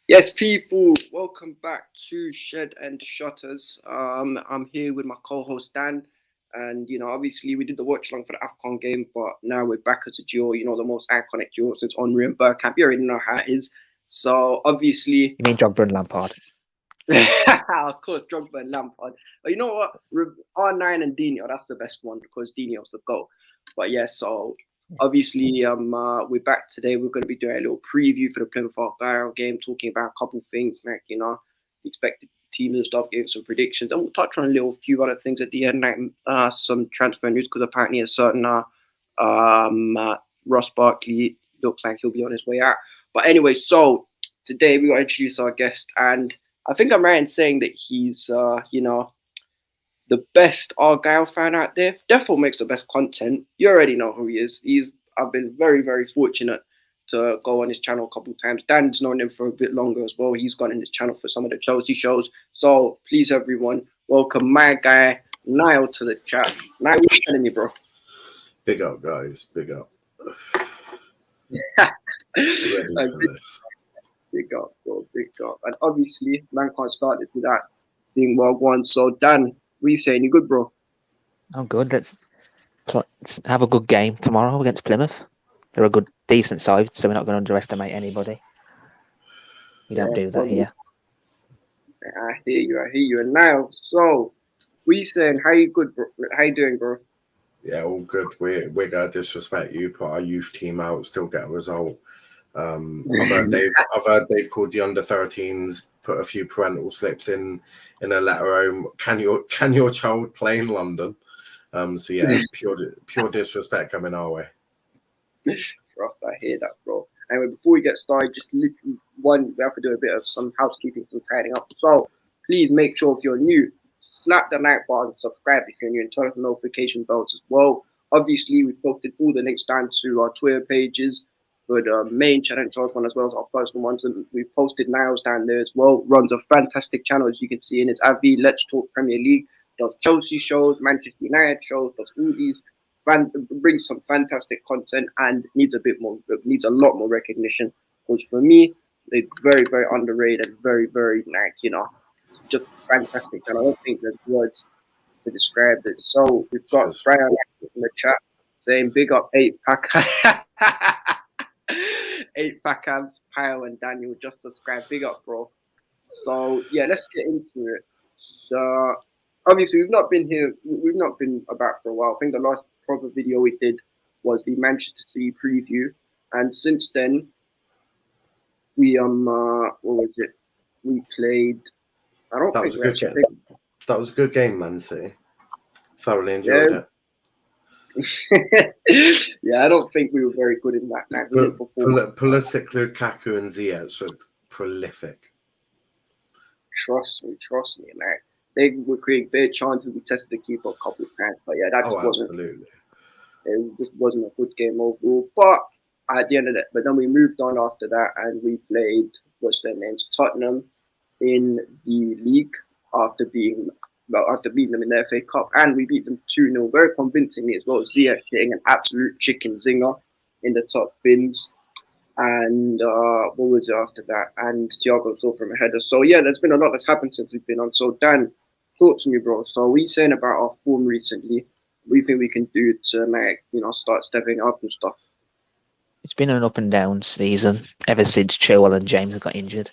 Yes, people, welcome back to Shed and Shutters. I'm here with my co-host Dan, and obviously we did the watch along for the Afcon game, but now we're back as a duo. The most iconic duo since Henry and Bergkamp. You already know how it is. So obviously, You mean Drogba and Lampard? of course, Drogba and Lampard. But you know what? R9 and Dino, that's the best one because Dino's the goal. But yeah, so obviously, we're back today. We're going to be doing a little preview for the Plymouth Argyle game, talking about a couple things like the expected teams and stuff, giving some predictions, and we'll touch on a little few other things at the end, like some transfer news because apparently a certain um, uh, Ross Barkley looks like he'll be on his way out. But anyway, so today we got to introduce our guest, and I think I'm right in saying that he's, the best Argyle fan out there. Therefore, makes the best content. You already know who he is. I've been very, very fortunate to go on his channel a couple of times. Dan's known him for a bit longer as well. He's gone in his channel for some of the Chelsea shows. So please, everyone, welcome my guy Niall to the chat. Niall, what you telling me, bro? Big up, guys. Big up. Ready Uh, for this. Big up, bro. Big up. And obviously, man can't start it without seeing World One. So, Dan, what you saying? You good, bro? Oh, good. Let's have a good game tomorrow against Plymouth. They're a good, decent side, so we're not going to underestimate anybody. We don't Yeah, do that probably. here. I hear you. I hear you. And now, so, what you saying? How you good, bro? How you doing, bro? Yeah, all good. We're gonna disrespect you, put our youth team out, still get a result. I've heard they've called the under 13s, put a few parental slips in a letter home. Can your child play in London? So yeah, pure disrespect coming our way. Trust, I hear that, bro. Anyway, before we get started, just literally one, we have to do a bit of some housekeeping, some tidying up. So please make sure if you're new, slap the like button, subscribe if you're new, and turn on the notification bells as well. Obviously, we posted all the links down to our Twitter pages for the main channel one as well as our personal ones, and we posted Niles down there as well. Runs a fantastic channel as you can see in its AV. Let's Talk Premier League. Does Chelsea shows, Manchester United shows, does all these brings some fantastic content and needs a lot more recognition. Because for me, it's very very underrated and very very it's just fantastic. And I don't think there's words to describe it. So we've got Cheers. Brian in the chat saying big up 8 pack. 8 pack Pyle and Daniel just subscribe. Big up, bro. So yeah, let's get into it. So obviously we've not been here. We've not been about for a while. I think the last proper video we did was the Manchester City preview, and since then what was it? We played. I don't That think was a we good actually game. played. That was a good game, Man City. Thoroughly Yeah, enjoyed it. yeah. I don't think we were very good in that night. We But didn't perform. Pulisic, Lukaku, and Ziyech looked prolific. Trust me, man. They were creating big chances. We tested the keeper a couple of times, but yeah, that Oh, just wasn't. absolutely. It just wasn't a good game overall. But at the end of it, but then we moved on after that, and we played what's their names, Tottenham, in the league after being after beating them in the FA Cup, and we beat them 2-0 very convincingly as well. Ziyech hitting an absolute chicken zinger in the top bins. And what was it after that? And Thiago saw from a header. So yeah, there's been a lot that's happened since we've been on. So Dan, talk to me, bro. So we saying about our form recently. What do you think we can do to start stepping up and stuff? It's been an up and down season ever since Chilwell and James got injured.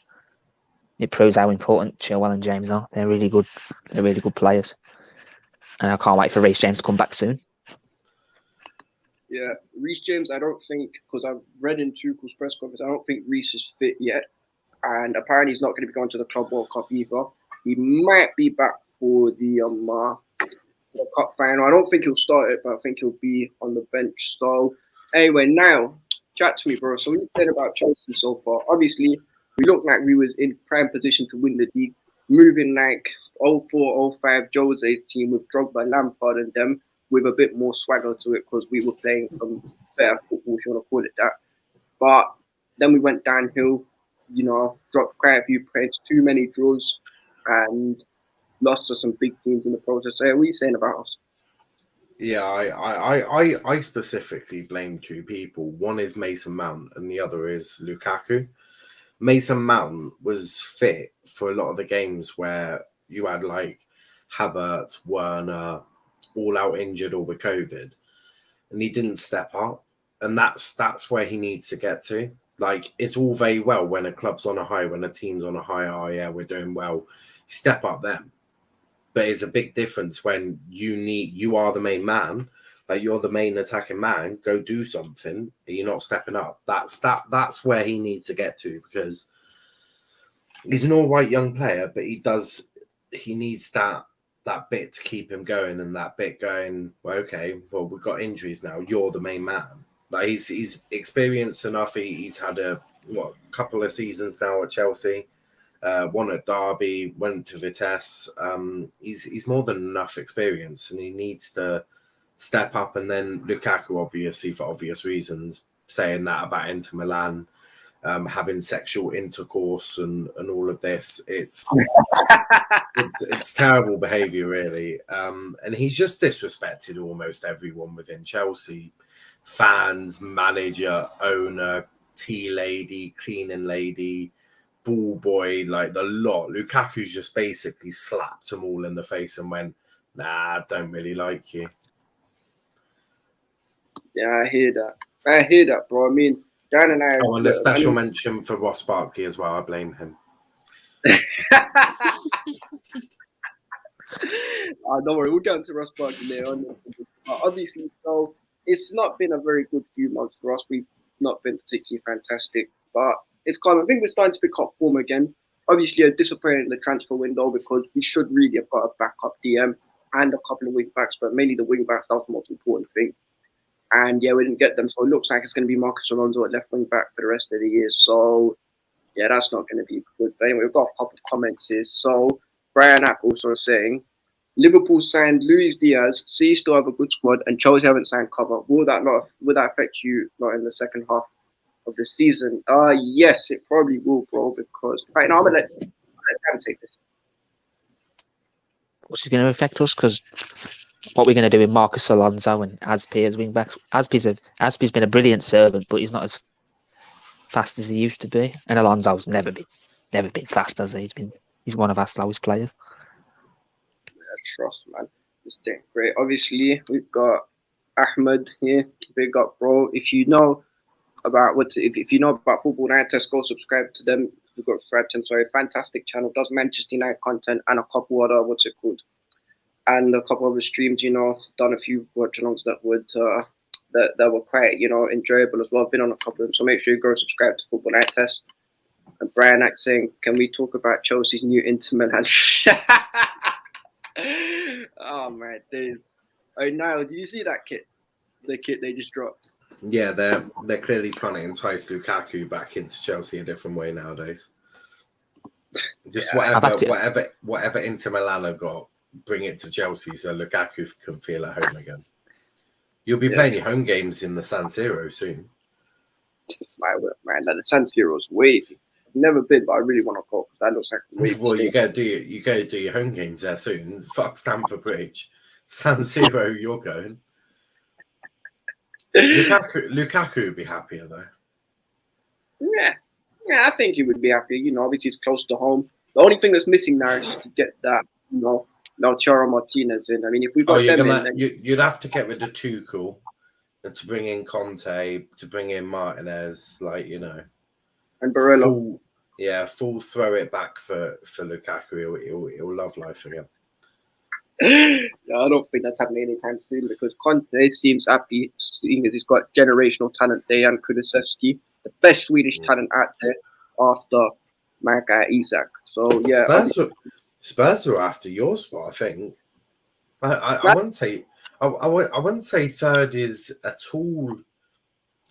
It proves how important Chilwell and James are. They're really good. They're really good players, and I can't wait for Reece James to come back soon. Yeah, Reece James, I don't think, because I've read in Tuchel's press conference, I don't think Reece is fit yet. And apparently he's not going to be going to the Club World Cup either. He might be back for the cup final. I don't think he'll start it, but I think he'll be on the bench. So anyway, now chat to me, bro. So what you said about Chelsea so far? Obviously, we looked like we was in prime position to win the league, moving like 04, 05 Jose's team with Drogba, Lampard, and them with a bit more swagger to it because we were playing some better football, if you want to call it that. But then we went downhill, dropped quite a few points, too many draws, and lost to some big teams in the process. So, what are you saying about us? Yeah, I specifically blame two people. One is Mason Mount, and the other is Lukaku. Mason Mount was fit for a lot of the games where you had like Havertz, Werner, all out injured or with COVID, and he didn't step up. And that's where he needs to get to. Like, it's all very well when a club's on a high, when a team's on a high, oh yeah, we're doing well. Step up them. But it's a big difference when you are the main man, like you're the main attacking man, go do something, but you're not stepping up. That's where he needs to get to, because he's an all right young player, but he needs that bit to keep him going, and that bit going, well, okay, well, we've got injuries now. You're the main man. Like, he's experienced enough. He's had a couple of seasons now at Chelsea. One at Derby, went to Vitesse. He's more than enough experience, and he needs to step up. And then Lukaku, obviously, for obvious reasons, saying that about Inter Milan, having sexual intercourse and all of this, it's terrible behaviour, really. And he's just disrespected almost everyone within Chelsea. Fans, manager, owner, tea lady, cleaning lady, ball boy, like the lot. Lukaku's just basically slapped them all in the face and went, nah, I don't really like you. Yeah, I hear that, bro. I mean, Dan and I... Oh, and a special mention for Ross Barkley as well. I blame him. Don't worry, we'll get into Ross Barkley later on. Obviously, so it's not been a very good few months for us. We've not been particularly fantastic, but it's kind of, I think we're starting to pick up form again. Obviously, a disappointment in the transfer window, because we should really have got a backup DM and a couple of wing backs, but mainly the wing backs, that was the most important thing. And yeah, we didn't get them, so it looks like it's going to be Marcus Alonso at left wing back for the rest of the year. So yeah, that's not going to be good. But anyway, we've got a couple of comments here. So Brian App also saying, Liverpool signed Luis Diaz, City still have a good squad, and Chelsea haven't signed cover. Will that affect you not in the second half of the season? Yes, it probably will, bro, because right now I'm gonna let Dan take this. What's it going to affect us? Because what we're going to do with Marcus Alonso and Aspi as wing backs. Aspi's been a brilliant servant, but he's not as fast as he used to be. And Alonso's never been fast as he's one of our slowest players. Trust, man. It's doing great. Obviously, we've got Ahmed here. Big up, bro. If you know about if you know about Football Night Test, go subscribe to them. We've got sorry, fantastic channel. Does Manchester United content and a couple other and a couple of streams. Done a few watch-alongs that were quite enjoyable as well. I've been on a couple of them, so make sure you go subscribe to Football Night Test. And Brian Act saying, can we talk about Chelsea's new Inter Milan? Oh my days! Oh, Niall, did you see that kit? The kit they just dropped. Yeah, they're clearly trying to entice Lukaku back into Chelsea a different way nowadays. Just whatever Inter Milan have got, bring it to Chelsea so Lukaku can feel at home again. You'll be playing your home games in the San Siro soon. My word, man, the San Siro's wavy. I've never been, but I really want to go. That looks like a wavy. Well, you go do your home games there soon. Fuck Stamford Bridge, San Siro. You're going. Lukaku would be happier though. Yeah, I think he would be happy. Obviously it's close to home. The only thing that's missing now is to get that, Lautaro Martinez in. I mean, if we got them in, then you'd have to get rid of Tuchel and to bring in Conte, to bring in Martinez, and Barella. Full throw it back for Lukaku. He'll love life again. I don't think that's happening anytime soon, because Conte seems happy, seeing as he's got generational talent there, and Kulusevski, the best Swedish talent out there after my guy Isak. So yeah, Spurs are after your spot. I think. I wouldn't say. I wouldn't say third is at all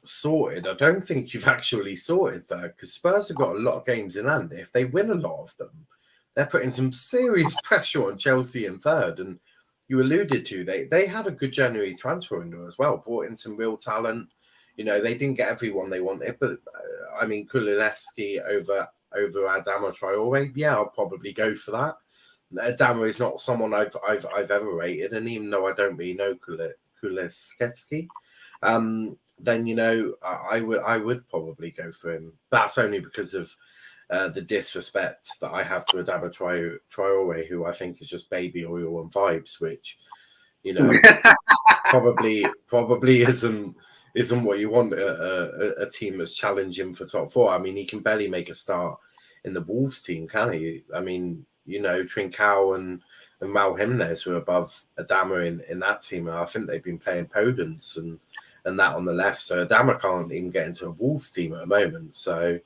sorted. I don't think you've actually sorted third, because Spurs have got a lot of games in hand. If they win a lot of them, they're putting some serious pressure on Chelsea in third. And you alluded to, they had a good January transfer window as well, brought in some real talent. They didn't get everyone they wanted, but I mean, Kulusevski over Adama Traore, yeah, I'll probably go for that. Adama is not someone I've ever rated, and even though I don't really know Kulusevski, then I would probably go for him. That's only because of the disrespect that I have to Adama Traore, who I think is just baby oil and vibes, which probably isn't what you want a team that's challenging for top four. I mean, he can barely make a start in the Wolves team, can he? I mean, Trincao and Mal Jimenez were above Adama in that team. And I think they've been playing Podence and that on the left. So Adama can't even get into a Wolves team at the moment. So,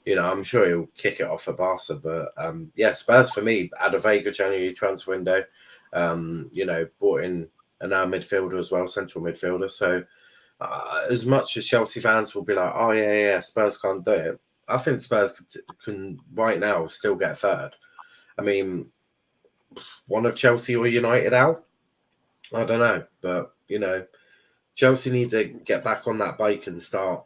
I'm sure he'll kick it off for Barca. But Spurs for me, Adavega January transfer window. Brought in a midfielder as well, central midfielder. So as much as Chelsea fans will be like, oh yeah, Spurs can't do it, I think Spurs can right now still get third. I mean, one of Chelsea or United out, I don't know, but Chelsea need to get back on that bike and start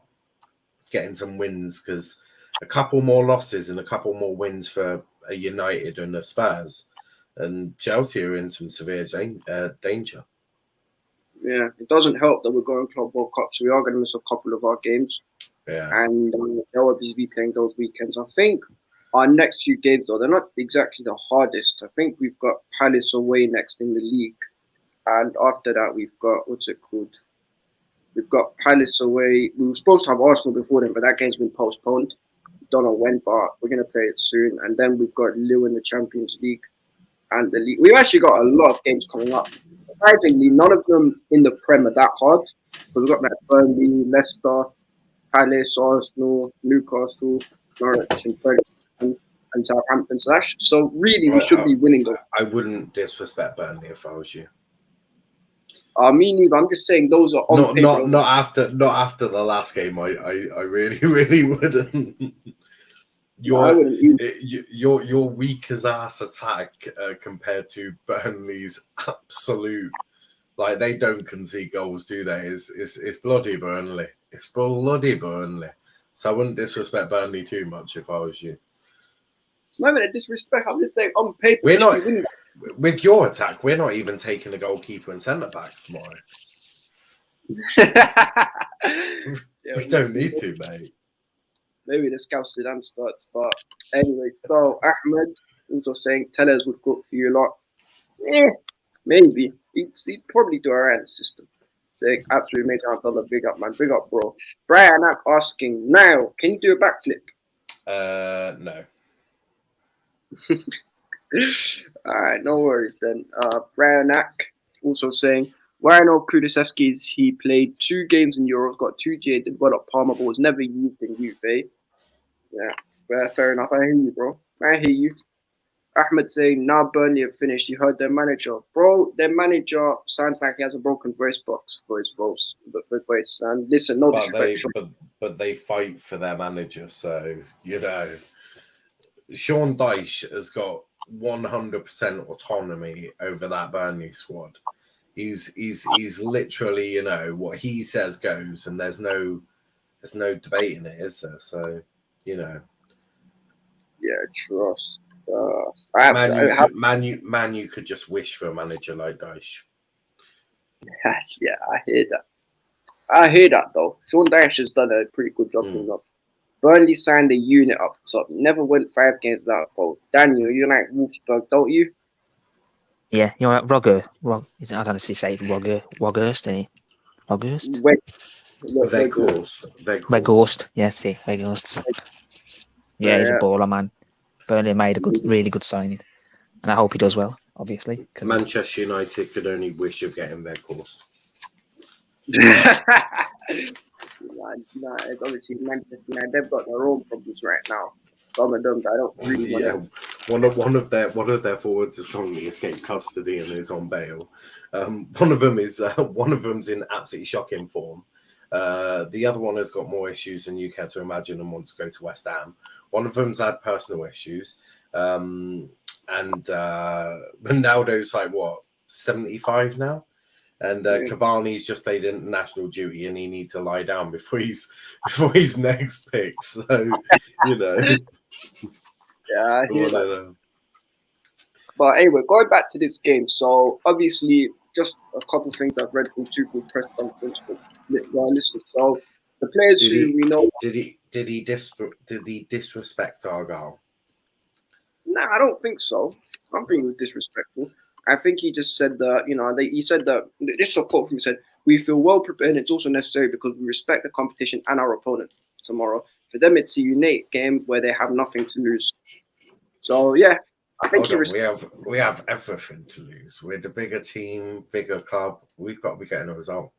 getting some wins, because a couple more losses and a couple more wins for a United and a Spurs, and Chelsea are in some severe danger. Yeah, it doesn't help that we're going Club World Cup, so we are going to miss a couple of our games. Yeah. And they'll obviously be playing those weekends. I think our next few games, though, they're not exactly the hardest. I think we've got Palace away next in the league. And after that, we've got, what's it called? We've got Palace away. We were supposed to have Arsenal before then, but that game's been postponed. Don't know when, but we're going to play it soon. And then we've got Lille in the Champions League and the league. We've actually got a lot of games coming up. Surprisingly, none of them in the Prem are that hard. So we've got like Burnley, Leicester, Palace, Arsenal, Newcastle, Norwich, and Southampton. So really, we should be winning those. I wouldn't disrespect Burnley if I was you. Me neither. I'm just saying those are on paper. Not after the last game. I really wouldn't. Your weak as ass attack compared to Burnley's absolute, like, they don't concede goals, do they? It's bloody Burnley. It's bloody Burnley. So I wouldn't disrespect Burnley too much if I was you. No, but disrespect. I'm just saying on paper. We're not with your attack. We're not even taking a goalkeeper and centre backs tomorrow. We don't need to, mate. Maybe the South Sudan starts, but anyway. So Ahmed also saying Tellers would cook for you a lot. Maybe he'd probably do alright in the system. Saying absolutely amazing. I've done a big up, man. Big up, bro. Brian Ack asking, Niall, can you do a backflip? No. Alright, no worries then. Brian Ack also saying, why I know Kulusevski's he played 2 games in Euros, got 2 GA, did well at Parma, but was never used in youth, eh? Yeah, fair enough. I hear you, bro. I hear you. Ahmed saying, now Burnley have finished. You heard their manager. Bro, their manager sounds like he has a broken voice box for his voice. And listen, no disrespect. But they fight for their manager, so, Sean Dyche has got 100% autonomy over that Burnley squad. He's literally, what he says goes, and there's no debating it, is there? So, Yeah, trust. Man, you could just wish for a manager like Dyche. Yeah, I hear that though. Sean Dyche has done a pretty good job up. Burnley signed the unit up, so never went 5 games without a goal. Daniel, you like Wolfsburg, don't you? Yeah, Rogger. I don't know if you say it, Woghurst, eh? Woghurst? Weghorst. Yes, Weghorst. Yeah, he's a baller, man. Burnley made a really good signing, and I hope he does well. Obviously, Manchester United could only wish of getting Weghorst. It's obviously Manchester United. They've got their own problems right now. Some of them, I don't really want to. One of their forwards has currently escaped custody and is on bail. One of them's in absolutely shocking form. The other one has got more issues than you care to imagine and wants to go to West Ham. One of them's had personal issues. And Ronaldo's like, 75 now? And Cavani's just played international duty and he needs to lie down before his next pick. So, Yeah, I hear that. But anyway, going back to this game. So, obviously, just a couple of things I've read from Tuchel's press conference. But listen, so the players who we know. Did he disrespect Argyle? Nah, I don't think so. I don't think he was disrespectful. I think he just said that, he said that, this is a quote from him, he said, "We feel well prepared and it's also necessary because we respect the competition and our opponent tomorrow. For them, it's a unique game where they have nothing to lose." So, yeah, I think we have everything to lose. We're the bigger team, bigger club. We've got to be getting a result.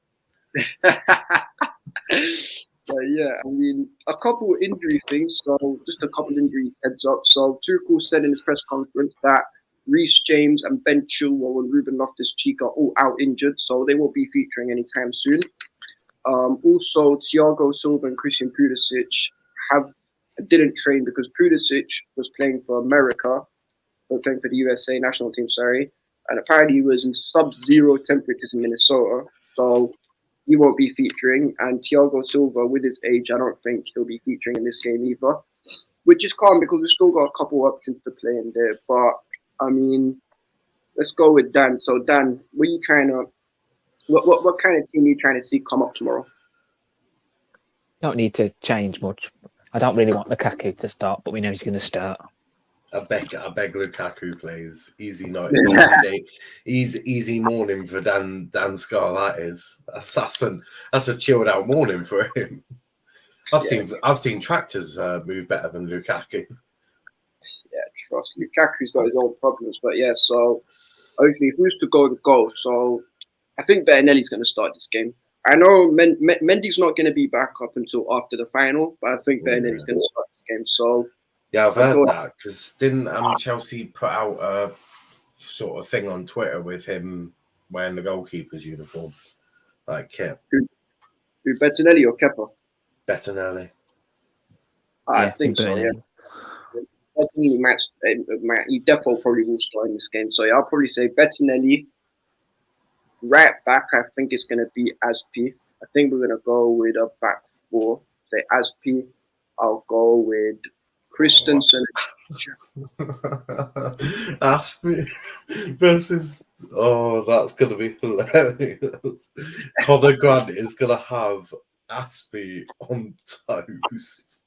So yeah, I mean, a couple of injury things. So just a couple of injury heads up. So Tuchel said in his press conference that Reece James and Ben Chilwell and Ruben Loftus-Cheek are all out injured, so they won't be featuring anytime soon. Also, Thiago Silva and Christian Pulisic didn't train because Pulisic was playing for America, or playing for the USA national team, sorry, and apparently he was in sub-zero temperatures in Minnesota, so he won't be featuring. And Thiago Silva, with his age, I don't think he'll be featuring in this game either, which is calm because we've still got a couple of options to play in there. But I mean, let's go with Dan. So Dan, what kind of team are you trying to see come up tomorrow? Don't need to change much. I don't really want Lukaku to start, but we know he's going to start. I beg Lukaku plays. Easy night, easy day, easy morning for Dan Scar. That is. That's a chilled out morning for him. I've seen tractors move better than Lukaku. Yeah, trust me. Lukaku's got his own problems, but yeah. So hopefully, if we was to go and go, so I think Bettinelli's going to start this game. I know Mendy's not going to be back up until after the final, but I think Bettinelli's going to start this game. So. Yeah, I've heard that because didn't Chelsea put out a sort of thing on Twitter with him wearing the goalkeeper's uniform, like kit? Who, Bettinelli or Kepa? Bettinelli. I think so. Yeah, Bettinelli might. He definitely probably will start in this game. So yeah, I'll probably say Bettinelli. Right back, I think it's going to be Aspi. I think we're going to go with a back four. Say Aspi. I'll go with Christensen. Aspi versus. Oh, that's going to be hilarious. Conor Grant is going to have Aspi on toast.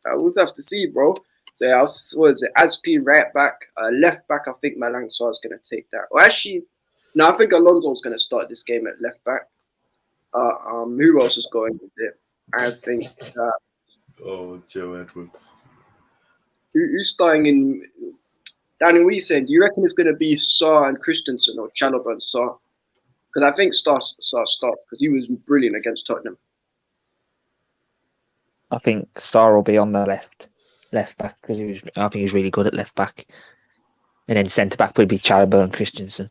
I will have to see, bro. So what is it? Aspi right back, left back. I think Malang Sarr is going to take that. Well, actually, no, I think Alonso's going to start this game at left back. Who else is going with it? I think. Oh, Joe Edwards. Who's starting in? Danny, what are you saying? Do you reckon it's going to be Sarr and Christensen or Chalobah and Sarr? Because I think Sarr starts because he was brilliant against Tottenham. I think Sarr will be on the left back because I think he's really good at left back, and then centre back would be Chalobah and Christensen.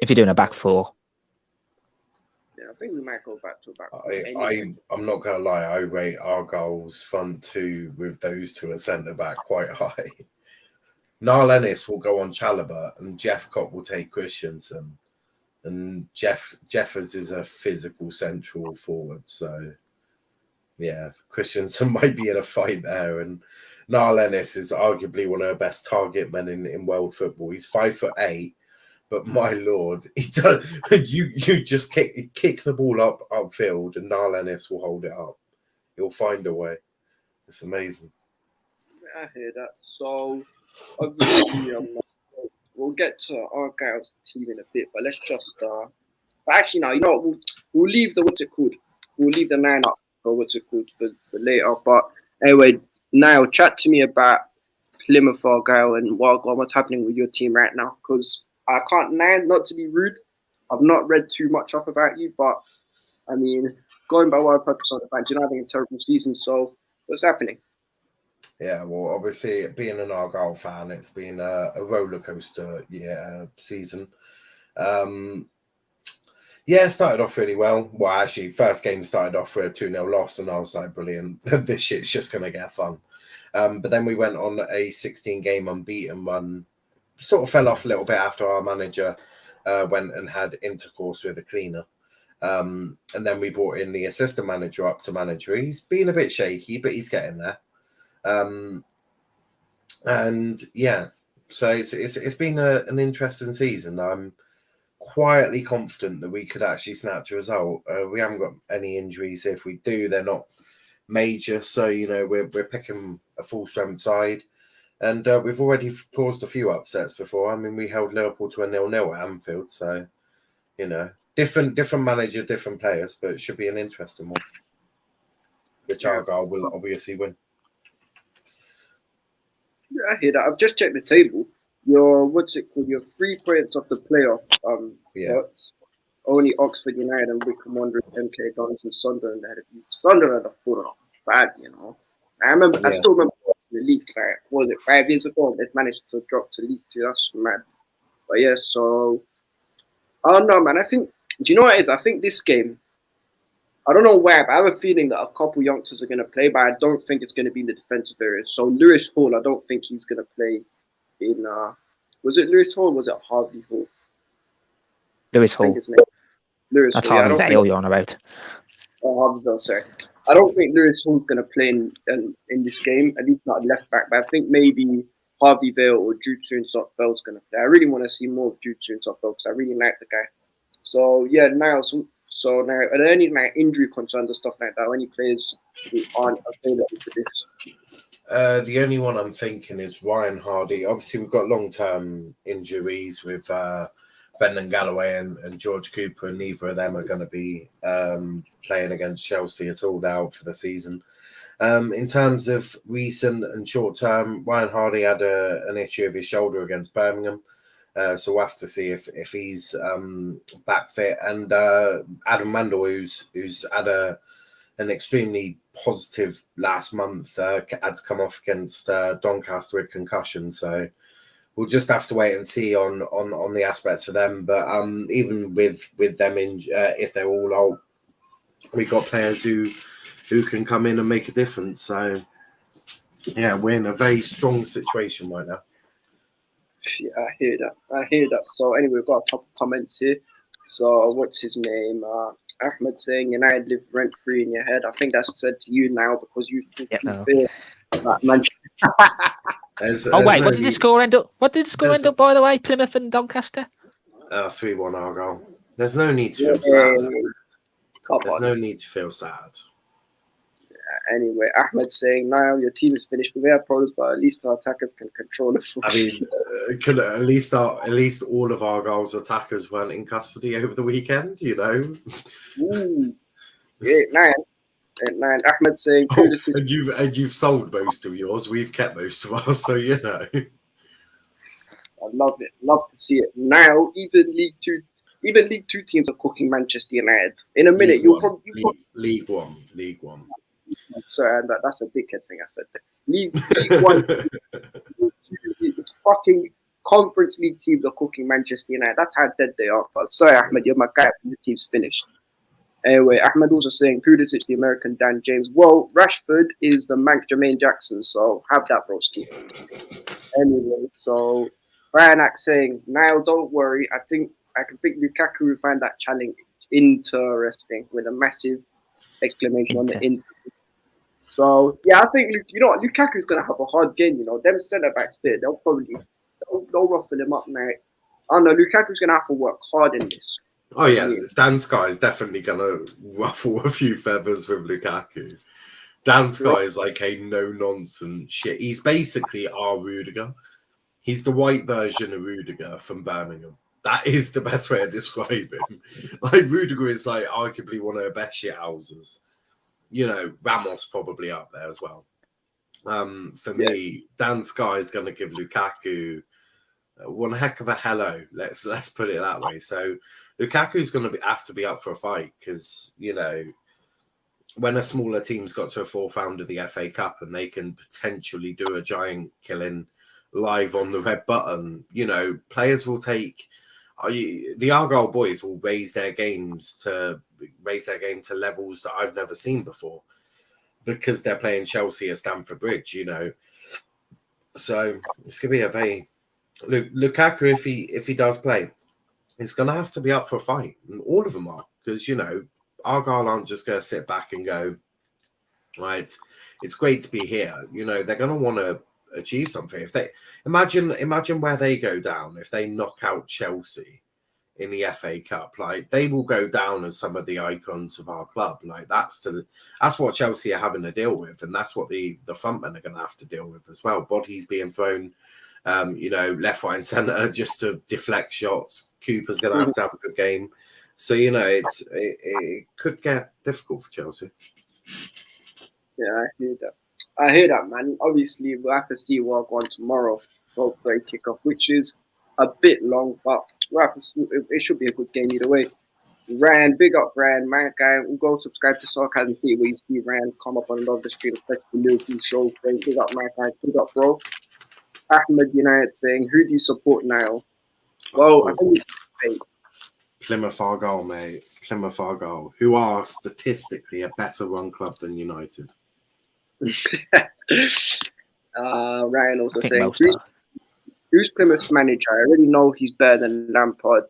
If you're doing a back four. I think we might go back to a back. I'm not gonna lie. I rate Argyle's front two with those two at centre back quite high. Niall Ennis will go on Chalobah, and Jeff Cock will take Christensen, and Jeffers is a physical central forward. So yeah, Christensen might be in a fight there, and Niall Ennis is arguably one of the best target men in world football. He's 5'8". But my lord, you just kick the ball upfield, and Niall Ennis will hold it up. He'll find a way. It's amazing. I hear that. So obviously, we'll get to Argyle's team in a bit, but let's just. But actually, now we'll leave the We'll leave the 9 up or for later. But anyway, Niall, chat to me about Plymouth Argyle and what's happening with your team right now, because. I can't not to be rude. I've not read too much up about you, but I mean, going by what I've heard from the fans, you're not having a terrible season. So, what's happening? Yeah, well, obviously, being an Argyle fan, it's been a roller coaster season. It started off really well. Well, actually, first game started off with a 2-0 loss, and I was like, brilliant. This shit's just going to get fun. But then we went on a 16-game unbeaten run. Sort of fell off a little bit after our manager went and had intercourse with a cleaner. And then we brought in the assistant manager up to manager. He's been a bit shaky, but he's getting there. And yeah, So it's been an interesting season. I'm quietly confident that we could actually snatch a result. We haven't got any injuries. If we do, they're not major. So we're picking a full strength side, and we've already caused a few upsets before. I mean, we held Liverpool to a 0-0 at Anfield. So different manager, different players, but it should be an interesting one. Which Argyle will obviously win. Yeah, I hear that. I've just checked the table. Your what's it called? Your 3 points off the playoff spots. Only Oxford United and Wycombe Wanderers, MK Dons, and Sunderland ahead of you. Sunderland have fallen off bad, I still remember the league. Like, what was it 5 years ago? They've managed to drop to League Two. That's mad. But yeah, so I don't know, man. I think. Do you know what it is? I think this game. I don't know why, but I have a feeling that a couple youngsters are going to play, but I don't think it's going to be in the defensive areas. So Lewis Hall, I don't think he's going to play in. Was it Lewis Hall or was it Harvey Hall? Lewis Hall. Lewis That's Hall. Harvey Vale you're on about. Oh, Harvey Vale, sorry. I don't think Lewis Hall's going to play in this game, at least not left back, but I think maybe Harvey Vale or Jude Soonsock-Bell's going to play. I really want to see more of Jude Soonsock-Bell because I really like the guy. So, yeah, Niall, so now, are there any injury concerns or stuff like that, or any players who aren't available for this? The only one I'm thinking is Ryan Hardy. Obviously, we've got long-term injuries with Brendan Galloway and George Cooper, and neither of them are going to be playing against Chelsea at all out for the season. In terms of recent and short-term, Ryan Hardy had an issue with his shoulder against Birmingham. So we'll have to see if he's back fit. And Adam Mandel, who's had an extremely positive last month, had to come off against Doncaster with concussion. So we'll just have to wait and see on the aspects of them. But even with them if they're all out, we got players who can come in and make a difference. So yeah, we're in a very strong situation right now. Yeah, I hear that. So anyway, we've got a couple comments here. So what's his name? Ahmed saying United live rent free in your head. I think that's said to you now because you feel that Manchester. What did the score end up? What did the score end up, by the way? Plymouth and Doncaster. 3-1 Argyle. There's no need to feel sad. There's no need to feel sad. Anyway, Ahmed saying, Niall, your team is finished with their problems, but at least our attackers can control the football. I mean, could at least all of Argyle's attackers weren't in custody over the weekend, Ooh. Yeah, nine. Ahmed saying, and you've sold most of yours. We've kept most of ours, so I love it. Love to see it. Now, even League Two teams are cooking Manchester United. In a minute, League One. Sorry, that's a dickhead thing I said there. League One, fucking Conference League teams are cooking Manchester United. That's how dead they are. But sorry, Ahmed, you're my guy. The team's finished. Anyway, Ahmed also saying Pulisic, the American Dan James. Well, Rashford is the Manc Jermaine Jackson, so have that, broski. Anyway, so Ryanak saying, Niall, don't worry. I think Lukaku will find that challenge interesting with a massive exclamation on the Inter. So yeah, I think Lukaku's gonna have a hard game. Them centre backs there, they'll ruffle him up, mate. I don't know. Lukaku's gonna have to work hard in this. Oh yeah, Dan Sky is definitely gonna ruffle a few feathers with Lukaku. Dan Sky is like a no-nonsense shit. He's basically our Rudiger. He's the white version of Rudiger from Birmingham. That is the best way to describe him. Like Rudiger is like arguably one of the best shit houses. Ramos probably up there as well. For me, Dan Sky is going to give Lukaku one heck of a hello. Let's put it that way. So Lukaku's going to have to be up for a fight because when a smaller team's got to a fourth round of the FA Cup and they can potentially do a giant killing live on the red button, players will take. The Argyle boys will raise their game to levels that I've never seen before because they're playing Chelsea at Stamford Bridge, So it's gonna be a very Lukaku if he does play, he's gonna have to be up for a fight, and all of them are because Argyle aren't just gonna sit back and go, right. It's great to be here. They're gonna want to achieve something. If they imagine where they go down, if they knock out Chelsea in the FA Cup, like they will go down as some of the icons of our club. Like that's what Chelsea are having to deal with, and that's what the frontmen are going to have to deal with as well. Bodies being thrown, left, right, and centre just to deflect shots. Cooper's going to have a good game. So it could get difficult for Chelsea. Yeah, I hear that, man. Obviously, we'll have to see what on tomorrow. Both for a kickoff, which is a bit long, but we'll have to see. It should be a good game either way. Ryan, big up Ryan, my guy. We'll go subscribe to Sarcasm TV where you see Ryan come up on the screen, especially the Liverpool show. Big up my guy, big up, bro. Ahmed United saying, who do you support, Niall? Well, I think Plymouth Argyle, mate. Plymouth Argyle, who are statistically a better run club than United. Ryan also saying, who's Plymouth's manager? I already know he's better than Lampard.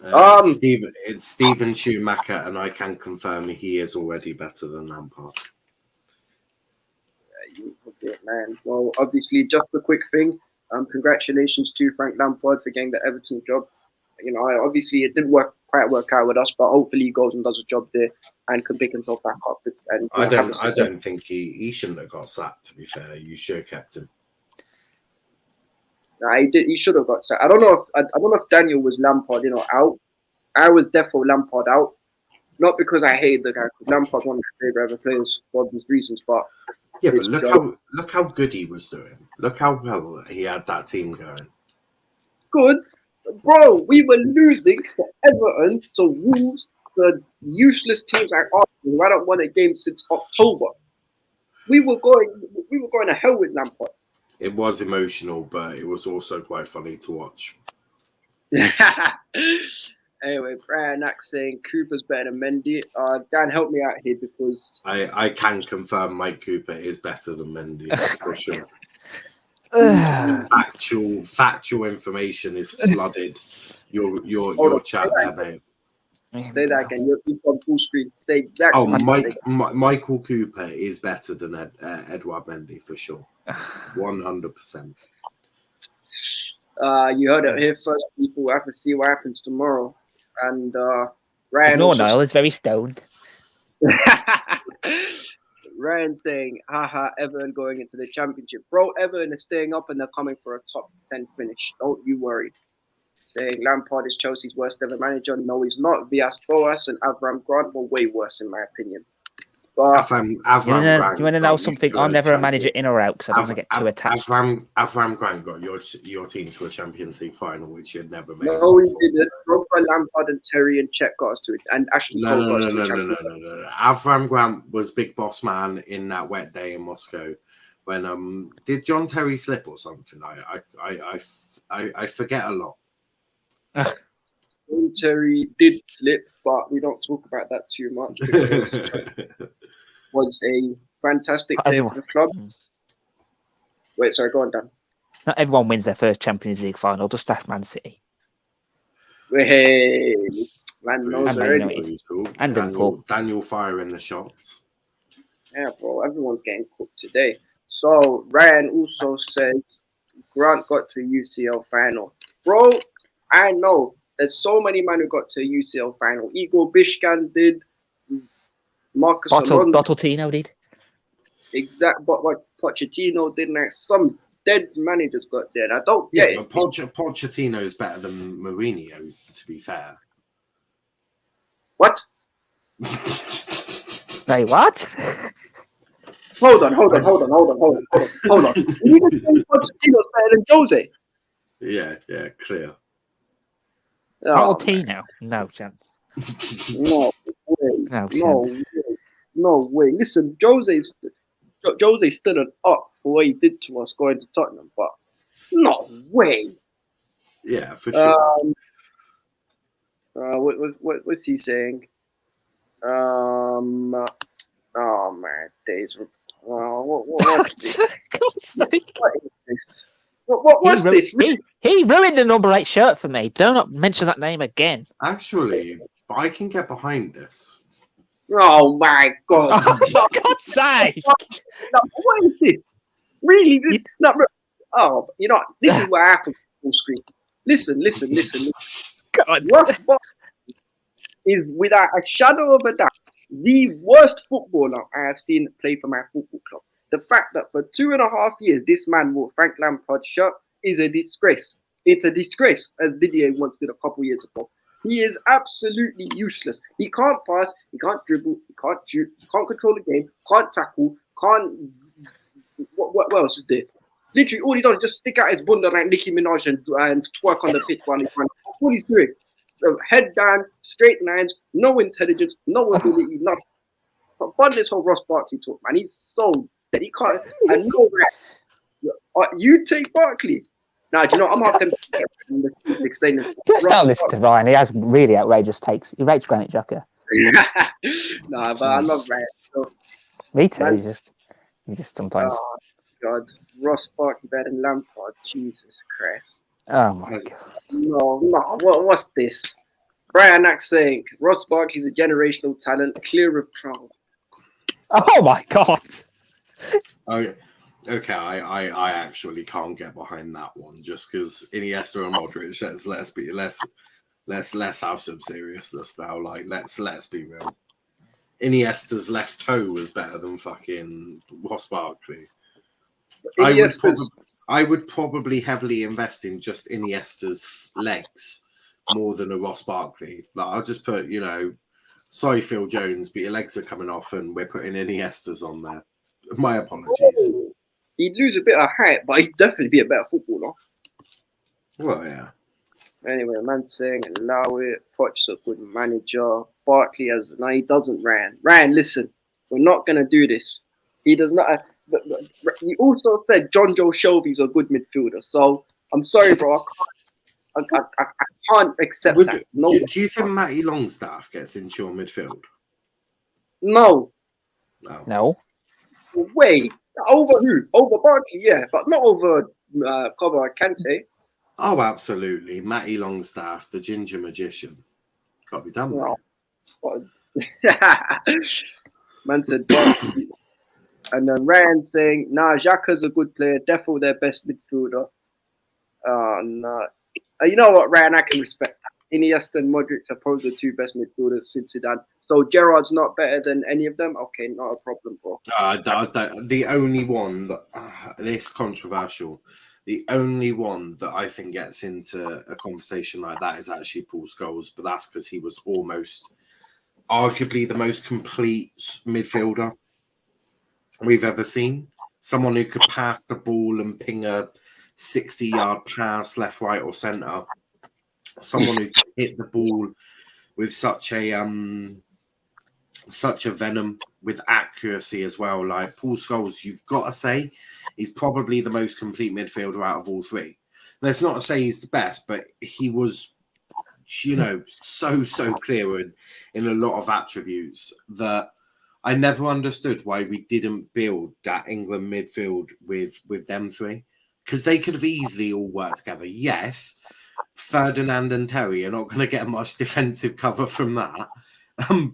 It's Stephen Schumacher, and I can confirm he is already better than Lampard. Man. Well, obviously, just a quick thing. Congratulations to Frank Lampard for getting the Everton job. Obviously it didn't quite work out with us, but hopefully he goes and does a job there and can pick himself back up. And I don't think he shouldn't have got sacked. To be fair, you should have kept him. Nah, he did. He should have got sacked. I don't know if Daniel was Lampard, out. I was definitely Lampard out, not because I hate the guy. Because Lampard's one of my favorite ever players for these reasons, but. Yeah, but look how good he was doing. Look how well he had that team going. Good, bro. We were losing to Everton, to Wolves, the useless teams like Arsenal, who hadn't won a game since October. We were going to hell with Lampard. It was emotional, but it was also quite funny to watch. Anyway, Brian Nack saying Cooper's better than Mendy. Dan, help me out here because I can confirm Mike Cooper is better than Mendy for sure. Factual information is flooded. Your chat there, mate. Say that again. You're on full screen. Say exactly. Michael Cooper is better than Edouard Mendy for sure. 100%. You heard it here first, people. We have to see what happens tomorrow. And Ryan. No, Niall is very stoned. Ryan saying, haha, Everton going into the championship. Bro, Everton is staying up and they're coming for a top 10 finish. Don't you worry. Saying Lampard is Chelsea's worst ever manager. No, he's not. Villas-Boas and Avram Grant were way worse, in my opinion. But do you want to know something? I'm never a manager in or out because I don't want to get too attached. Avram Grant got your team to a Champions League final, which you'd never made. No, he didn't. Drogba, Lampard, and Terry and Cech got us to it, and Ashley No. Avram Grant was big boss man in that wet day in Moscow. When did John Terry slip or something? I forget a lot. Terry did slip, but we don't talk about that too much because it was a fantastic day for the club. Wait, sorry, go on, Dan. Not everyone wins their first Champions League final, just ask Man City. Hey, man knows already. And Daniel firing the shots. Yeah, bro, everyone's getting cooked today. So, Ryan also says Grant got to UCL final. Bro, I know. There's so many men who got to a UCL final. Igor Bishkan did. Marcus Bottletino did. Exactly. But what Pochettino did next. Some dead managers got there. And I don't get it. Pochettino is better than Mourinho, to be fair. What? Say what? Hold on. You just say Pochettino's better than Jose? Yeah, clear. Pochettino? No chance. No way. Listen, Jose's stood up for what he did to us going to Tottenham, but no way. Yeah, for sure. What's he saying? Oh man, days. What's this? What is this? What's this? He ruined the number 8 shirt for me. Do not mention that name again. Actually, I can get behind this. Oh my God! Oh, for God's sake! What is this? Really? No, bro. Oh, you know, this is what happens on screen. Listen. God. Ross Barkley is, without a shadow of a doubt, the worst footballer I have seen play for my football club. The fact that for 2.5 years this man wore Frank Lampard's shirt is a disgrace. It's a disgrace, as Didier once did a couple years ago. He is absolutely useless. He can't pass, he can't dribble, he can't shoot, can't control the game, can't tackle, can't. What else is there? Literally, all he does is just stick out his bunda like Nicki Minaj and twerk on the pitch while he's running. That's all he's doing. So head down, straight lines, no intelligence, no ability, nothing. But bun this whole Ross Barkley talk, man. He's so dead. He can't. And no right. You take Barkley. Now, do you know, I'm asking to explain this. Just don't listen to Ryan. He has really outrageous takes. He rates Granit Xhaka. Nah, but I love Ryan. So, Me too. He just sometimes. oh, God. Ross Barkley better than Lampard. Jesus Christ. Oh my god. No. What's this? Brian Ack saying Ross Barkley's a generational talent, clear of crowd. Oh my god. Oh, okay. I actually can't get behind that one just because Iniesta and Modric. Let's have some seriousness now. Like let's be real. Iniesta's left toe was better than fucking Ross Barkley. I would probably heavily invest in just Iniesta's legs more than a Ross Barkley. Like I'll just put, sorry Phil Jones, but your legs are coming off and we're putting Iniesta's on there. My apologies. He'd lose a bit of height, but he'd definitely be a better footballer. Well, yeah. Anyway, man saying allow it. Poch's a good manager. Barkley he doesn't. Ryan, listen, we're not gonna do this. He does not. He also said John Joe Shelby's a good midfielder. So I'm sorry, bro. I can't accept that. No. Do you think Matty Longstaff gets into your midfield? No. No. Wait. Over who? Over Barkley, yeah, but not over Koba Kante. Oh, absolutely. Matty Longstaff, the ginger magician. Got to be done with. Man said Barkley. And then Ryan saying, nah, Xhaka's a good player, definitely their best midfielder. No. You know what, Ryan, I can respect that. Iniesta and Modric are probably the two best midfielders since Zidane. So Gerrard's not better than any of them? Okay, not a problem, bro. The only one that, this controversial, the only one that I think gets into a conversation like that is actually Paul Scholes, but that's because he was almost arguably the most complete midfielder we've ever seen. Someone who could pass the ball and ping a 60-yard pass left, right, or centre. Someone who could hit the ball with such a venom, with accuracy as well. Like Paul Scholes, you've got to say, he's probably the most complete midfielder out of all three. That's not to say he's the best, but he was, so clear in a lot of attributes that I never understood why we didn't build that England midfield with them three, because they could have easily all worked together. Yes, Ferdinand and Terry are not going to get much defensive cover from that,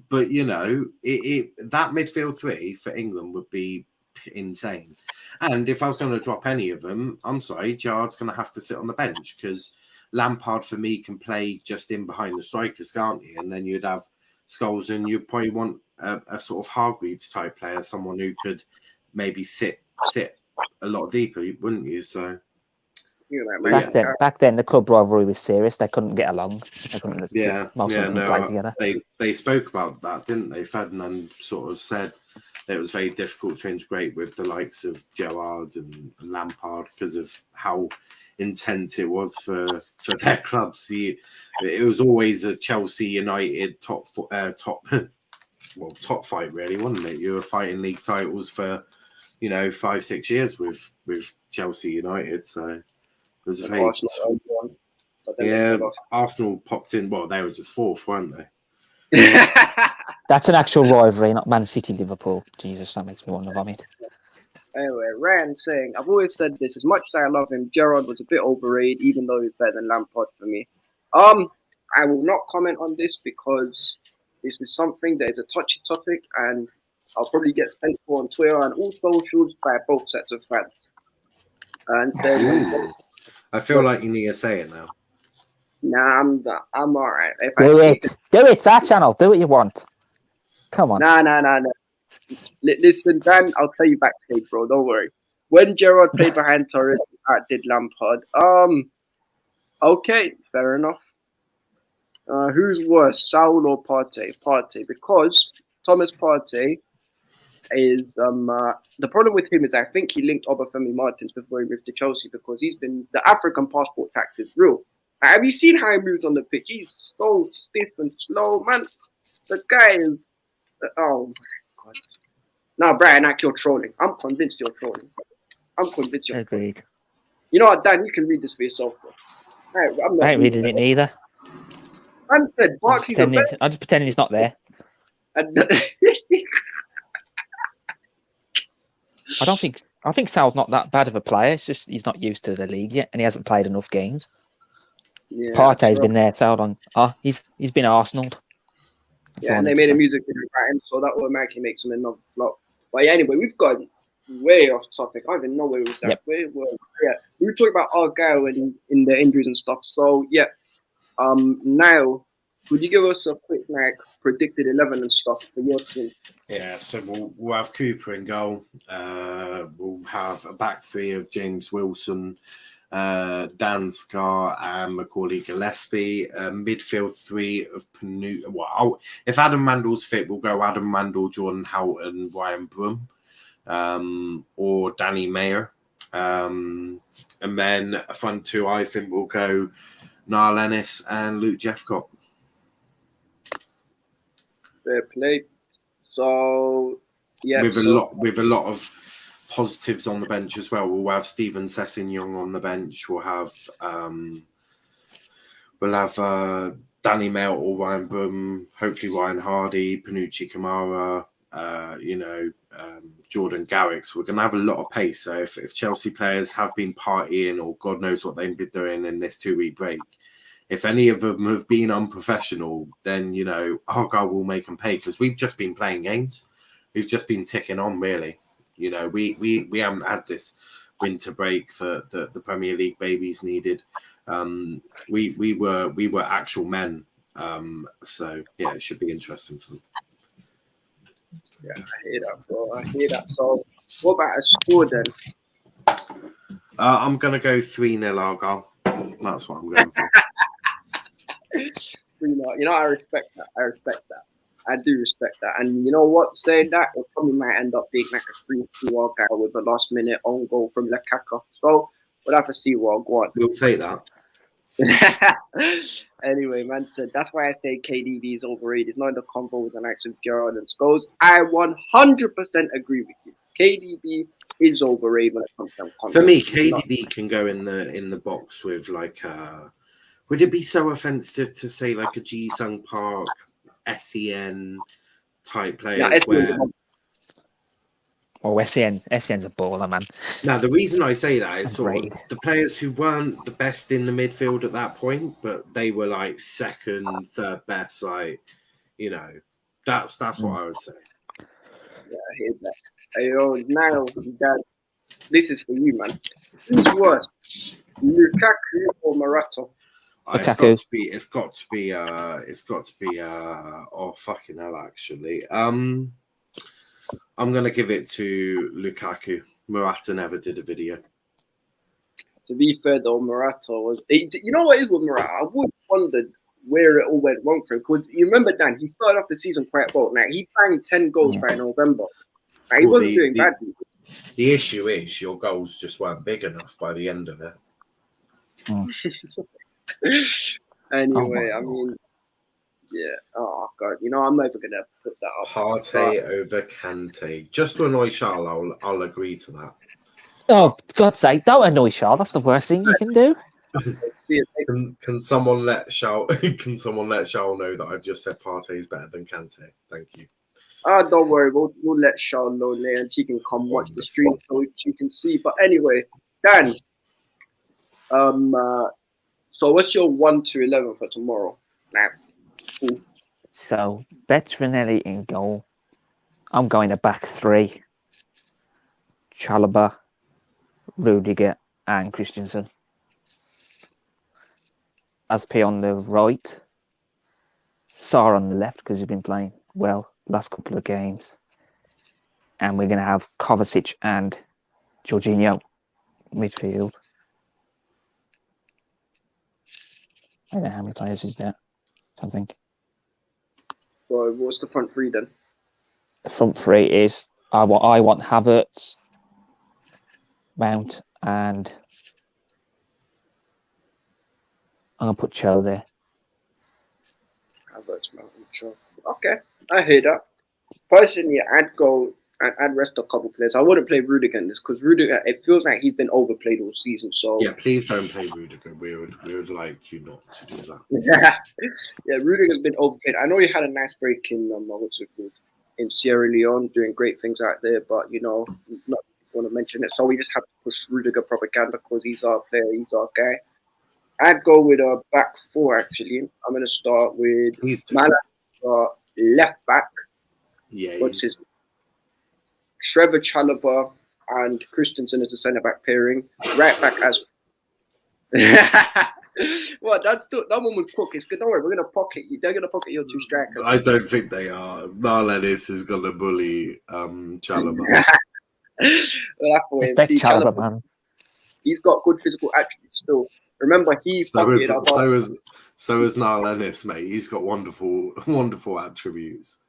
but that midfield three for England would be insane. And if I was going to drop any of them, I'm sorry, Gerrard's going to have to sit on the bench because Lampard for me can play just in behind the strikers, can't he? And then you'd have Scholes, and you'd probably want a sort of Hargreaves type player, someone who could maybe sit a lot deeper, wouldn't you? So back then the club rivalry was serious. They couldn't get along. They couldn't play together. They spoke about that, didn't they? Ferdinand sort of said that it was very difficult to integrate with the likes of Gerrard and Lampard because of how intense it was for their clubs. It was always a Chelsea United top fight, really, wasn't it? You were fighting league titles for 5-6 years with Chelsea United, so it was a very Arsenal popped in. Well, they were just fourth, weren't they? That's an actual rivalry, not Man City Liverpool. Jesus, that makes me want to vomit. Anyway, Ryan saying, I've always said this, as much as I love him, Gerrard was a bit overrated, even though he's better than Lampard for me. I will not comment on this because this is something that is a touchy topic, and I'll probably get sent for on Twitter and all socials by both sets of fans. and said, Ooh. I feel like you need to say it now. "Nah, I'm all right." If I Do speak it. Do it. It's our channel. Do what you want. Come on. Nah. Listen, Dan, I'll tell you backstage, bro. Don't worry. When Gerrard played behind Torres, did Lampard. Okay, fair enough. Who's worse, Saul or Partey? Partey, because Thomas Partey is the problem with him is I think he linked Obafemi Martins before he moved to Chelsea because the African passport tax is real. Have you seen how he moves on the pitch? He's so stiff and slow, man. The guy is oh my god. Now, Brian, you're trolling. I'm convinced you're trolling. I'm convinced you're trolling. Agreed. You know what, Dan? You can read this for yourself, bro. I ain't reading it neither. Man said Barkley's a better. I'm just pretending he's not there. I think Sal's not that bad of a player. It's just he's not used to the league yet, and he hasn't played enough games. Yeah, Partey's been there so long. Oh, he's been Arsenal. Yeah, and they made a music video about him, so that automatically makes him another flop. But yeah, anyway, we've got way off topic. I don't even know where we was at. Yep. We were talking about Argyle and in the injuries and stuff. So yeah, Niall, could you give us a quick predicted 11 and stuff for your team? Yeah, so we'll have Cooper in goal. We'll have a back three of James Wilson, Dan Scar and Macaulay Gillespie. Midfield three of if Adam Mandell's fit, we'll go Adam Mandell, Jordan Houghton, Ryan Broom, or Danny Mayer. And then a front two, I think we'll go Niall Ennis and Luke Jeffcott. Fair play. So yeah, with a lot of positives on the bench as well. We'll have Stephen Sessignon on the bench. We'll have Danny Mayer or Ryan Broom, hopefully Ryan Hardy, Panucci Kamara, Jordan Garrick. So we're going to have a lot of pace. So if Chelsea players have been partying or God knows what they've been doing in this 2-week break, if any of them have been unprofessional, then, Argyle will make them pay because we've just been playing games. We've just been ticking on, really. We haven't had this winter break that the Premier League babies needed. We were actual men. So, yeah, it should be interesting for them. Yeah, I hear that, bro. I hear that. So, what about a score then? I'm going to go 3-0 Argyle. That's what I'm going for. 3-0. I respect that. I do respect that. And you know what? Saying that, it probably might end up being like a 3-2 Argyle with a last-minute own goal from Lukaku. So, we'll have to see what go on. We'll take that. Anyway, man said that's why I say KDB is overrated. It's not in the convo with the likes of Gerrard and Scholes. I 100% agree with you. KDB is overrated when it comes to content. For me, KDB can go in the box with would it be so offensive to say like a Ji-Sung Park, SEN type players SEN's a baller, man. Now, the reason I say that is sort of the players who weren't the best in the midfield at that point, but they were like second, third best. That's what I would say. Yeah, I hear that. Hey, Niall, Dad, this is for you, man. Who's worse, Lukaku or Morata? It's got to be. Oh fucking hell! Actually, I'm gonna give it to Lukaku. Morata never did a video. To be fair, though, Morata was. You know what is with Morata? I've always wondered where it all went wrong for him because you remember, Dan, he started off the season quite well. Now he banged 10 goals by November. He wasn't doing badly. The issue is your goals just weren't big enough by the end of it. Anyway, I mean, yeah. Oh God, I'm never gonna put that up. Partey over Kante. Just to annoy Charles, I'll agree to that. Oh, for God's sake, don't annoy Charles. That's the worst thing you can do. Can someone let Charles? Can someone let Charles know that I've just said Partey is better than Kante? Thank you. Don't worry, we'll let Charles know later, and she can come watch the stream so she can see. But anyway, Dan. So what's your 1-11 for tomorrow? So Bettinelli in goal. I'm going to back three. Chalobah, Rudiger, and Christensen. Aspi on the right. Sarr on the left because he's been playing well last couple of games. And we're going to have Kovacic and Jorginho midfield. I don't know how many players is there. I think. Well, what's the front three then? The front three is I want Havertz, Mount, and I'm gonna put Cho there. Havertz, Mount, and Shaw. Okay, I hear that. Personally, I'd go and I'd rest a couple players. I wouldn't play Rudiger in this because Rudiger, it feels like he's been overplayed all season. So Yeah, please don't play Rudiger. We would like you not to do that. yeah, Rudiger's been overplayed. I know he had a nice break in what's it called, in Sierra Leone, doing great things out there, but not want to mention it. So we just have to push Rudiger propaganda because he's our player, he's our guy. I'd go with a back four actually. I'm gonna start with Malang, left back. Yeah. What's his? Trevor Chalobah and Christensen as a centre back pairing. Right back as. Well, that one would cook. It's good. Don't worry, we're gonna pocket you. They're gonna pocket your two strikers. I don't think they are. Niall Ennis is gonna bully Chalobah. We'll have to wait and Respect see. Chalobah, man. He's got good physical attributes still. Remember, he so is Niall Ennis, mate. He's got wonderful attributes.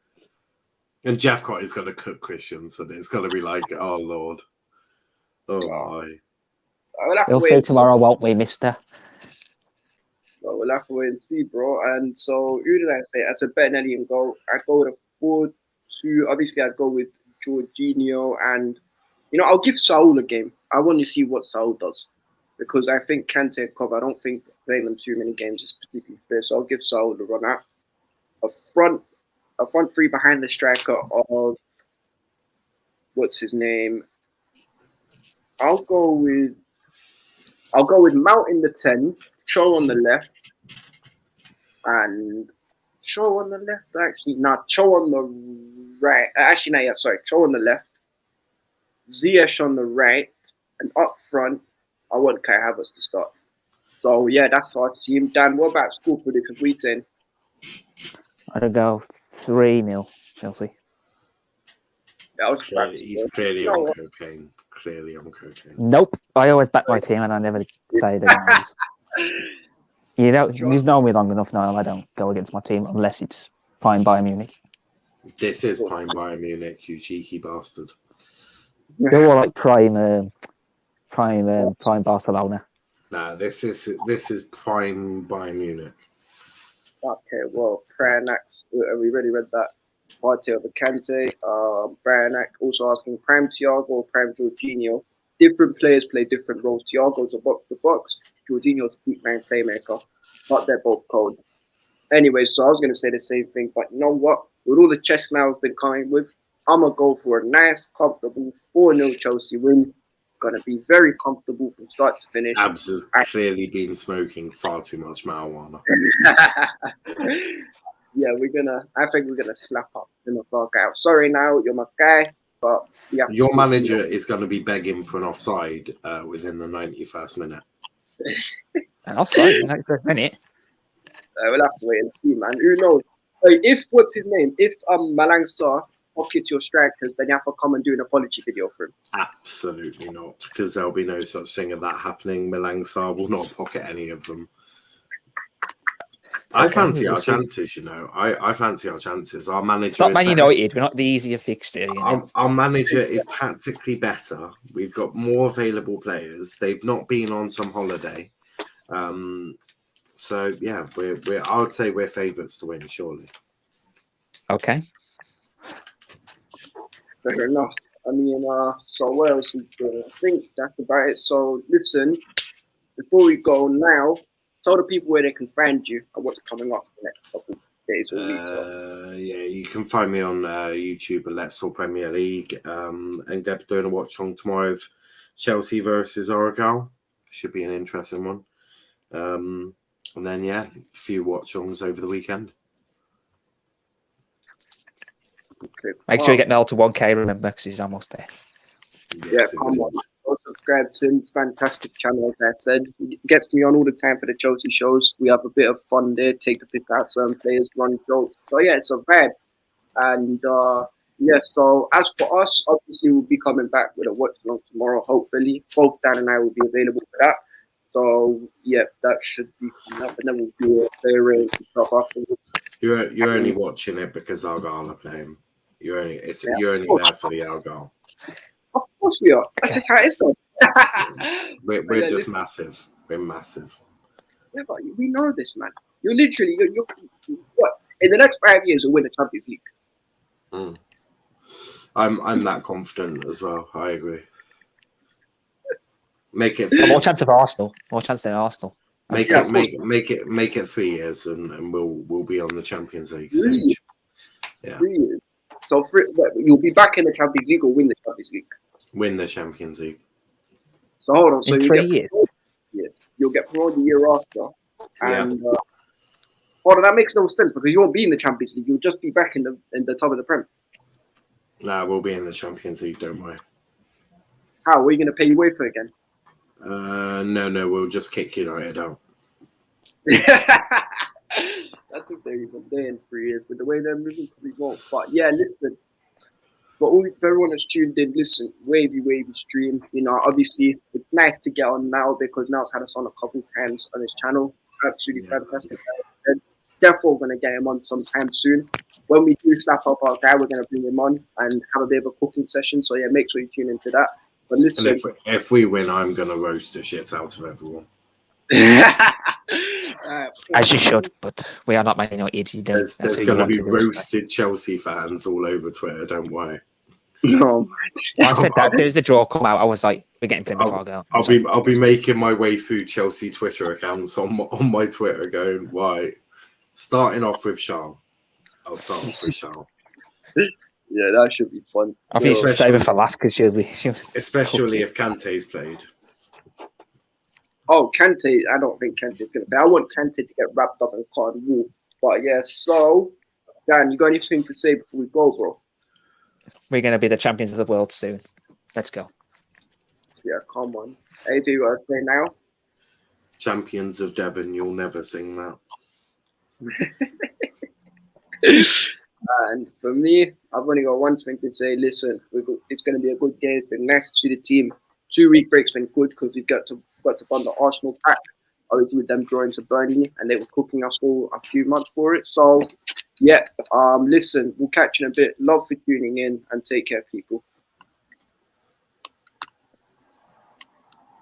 And Jephcott is going to cook Christensen. It's going to be like, oh Lord, oh my. We'll see tomorrow, won't we, Mister? Well, we'll have to wait and see, bro. And so, who did I say? As a Bettinelli and goal, I'd go with a 4-2. Obviously, I'd go with Jorginho, and I'll give Saul a game. I want to see what Saul does because I think Kante and Kov, I don't think playing them too many games is particularly fair. So I'll give Saul a run out. A front three behind the striker of what's his name? I'll go with Mount in the 10, Cho on the left, and Cho on the left. Actually, not Cho on the right. Actually, no, yeah, sorry, Cho on the left, Ziyech on the right, and up front, I want Kai Havertz to start. So yeah, that's our team. Dan, what about score predictions? We saying? I'd go 3-0 Chelsea. He's clearly on cocaine. Clearly on cocaine. Nope. I always back my team and I never say the names. You've known me long enough now. I don't go against my team unless it's prime Bayern Munich. This is prime Bayern Munich, you cheeky bastard. You're all like prime Barcelona. Nah, this is prime Bayern Munich. Okay, well, Pranax, we already read that. Party over Kante. Pranax also asking prime Thiago or prime Jorginho. Different players play different roles. Thiago's a box to box. Jorginho's a deep man playmaker. But they're both cold. Anyway, so I was going to say the same thing, but you know what? With all the chess now I've been coming with, I'm going to go for a nice, comfortable 4-0 Chelsea win. Going to be very comfortable from start to finish. Abs has clearly been smoking far too much marijuana. Yeah, I think we're gonna slap up in the fuck out. Sorry now, you're my guy, but yeah. Your manager is going to be begging for an offside within the 91st minute. An offside in the 91st minute? We'll have to wait and see, man. Who knows? If Malang Sarr pockets your strikers, then you have to come and do an apology video for him. Absolutely not, because there'll be no such thing as that happening. Malang Sarr will not pocket any of them. I fancy our chances, I fancy our chances. Our manager it's not Man United. We're not the easier fixture. Our manager is tactically better. We've got more available players. They've not been on some holiday. So yeah, I would say we're favourites to win, surely. Okay. Fair enough. I mean, so what else is there? I think that's about it. So listen, before we go now, tell the people where they can find you and what's coming up the next couple of days or weeks. Yeah, you can find me on YouTube at Let's Talk Premier League and get doing a watch on tomorrow of Chelsea versus Argyle. Should be an interesting one. And then, yeah, a few watch-ons over the weekend. Okay. Make sure you get Niall to 1K, remember, because he's almost there. Yeah, come on. go subscribe to him. Fantastic channel, as I said. He gets me on all the time for the Chelsea shows. We have a bit of fun there, take the piss out of certain players, run jokes. So yeah, it's a vibe. And yeah, so as for us, obviously we'll be coming back with a watch along tomorrow, hopefully. Both Dan and I will be available for that. So yeah, that should be coming up, and then we'll do a player rate and stuff afterwards. You're only watching it because Argyle are playing. You're only there for the Argyle. Of course we are. That's just how it is, though. We're just massive. We're massive. Yeah, but we know this, man. You're literally, you're what? In the next 5 years, you'll win the Champions League. Mm. I'm that confident as well. I agree. Make it More chance of Arsenal. More chance than Arsenal. Make it 3 years, and we'll be on the Champions League stage. Yeah. 3 years. So you'll be back in the Champions League or win the Champions League. Win the Champions League. So hold on. So in 3 years. You'll get promoted the year after, and hold on, that makes no sense because you won't be in the Champions League. You'll just be back in the top of the Prem. Nah, we'll be in the Champions League. Don't worry. How are you going to pay UEFA again? No, we'll just kick United out. That's if they're even there in 3 years. But the way they're moving, probably won't. But yeah, listen. For everyone that's tuned in, listen, wavy stream. You know, obviously, it's nice to get on now because Niall's had us on a couple times on his channel. Absolutely fantastic. Definitely going to get him on sometime soon. When we do slap up our guy, we're going to bring him on and have a bit of a cooking session. So yeah, make sure you tune into that. But listen, and if we win, I'm going to roast the shit out of everyone. As you should, but we are not Man United. There's going to be roasted Chelsea fans all over Twitter. Don't worry. No, man. I said that as soon as the draw come out, I was like, "We're getting Plymouth Argyle." I'll be making my way through Chelsea Twitter accounts on my Twitter, going right. Starting off with Charles. I'll start off with Charles. Yeah, that should be fun. I think it's over for last because she'll be especially if Kante's played. Oh, Kante, I don't think Kante's going to play. I want Kante to get wrapped up in card wall. But yeah, so, Dan, you got anything to say before we go, bro? We're going to be the champions of the world soon. Let's go. Yeah, come on. Anything you want to say now? Champions of Devon, you'll never sing that. And for me, I've only got one thing to say. Listen, it's going to be a good game. It's been nice to see the team. 2 week break's been good because we've got to fund the Arsenal pack. Obviously, with them drawing to Burnley, and they were cooking us all a few months for it. So, yeah, listen, we'll catch you in a bit. Love for tuning in, and take care, people.